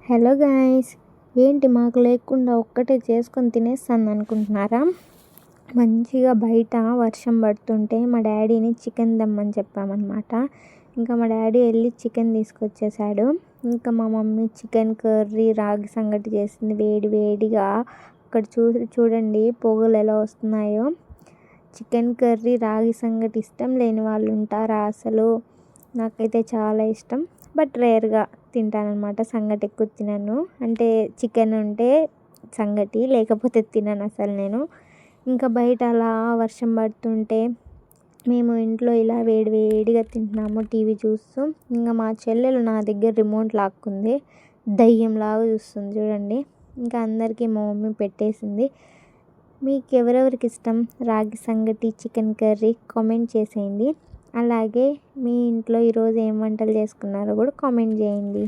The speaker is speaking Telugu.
హలో గాయ్స్, ఏంటి మాకు లేకుండా ఒక్కటే చేసుకొని తినేస్తాను అనుకుంటున్నారా? మంచిగా బయట వర్షం పడుతుంటే మా డాడీని చికెన్ తెమ్మని చెప్పామన్నమాట. ఇంకా మా డాడీ వెళ్ళి చికెన్ తీసుకొచ్చేసాడు. ఇంకా మా మమ్మీ చికెన్ కర్రీ రాగి సంగటి చేసింది వేడి వేడిగా. అక్కడ చూడండి పొగలు ఎలా వస్తున్నాయో. చికెన్ కర్రీ రాగి సంగటి ఇష్టం లేని వాళ్ళు ఉంటారా అసలు? నాకైతే చాలా ఇష్టం, బట్ రేర్గా తింటానన్నమాట. సంగటి ఎక్కువ తినను, అంటే చికెన్ ఉంటే సంగటి, లేకపోతే తినను అసలు నేను. ఇంకా బయట అలా వర్షం పడుతుంటే మేము ఇంట్లో ఇలా వేడి వేడిగా తింటున్నాము టీవీ చూస్తూ. ఇంకా మా చెల్లెలు నా దగ్గర రిమోట్ లాక్కుంది, దయ్యంలాగా చూస్తుంది చూడండి. ఇంకా అందరికీ మా మమ్మీ పెట్టేసింది. మీకు ఎవరెవరికి ఇష్టం రాగి సంగటి చికెన్ కర్రీ కామెంట్ చేసేయండి. అలాగే మీ ఇంట్లో ఈరోజు ఏం వంటలు చేసుకున్నారో కూడా కామెంట్ చేయండి.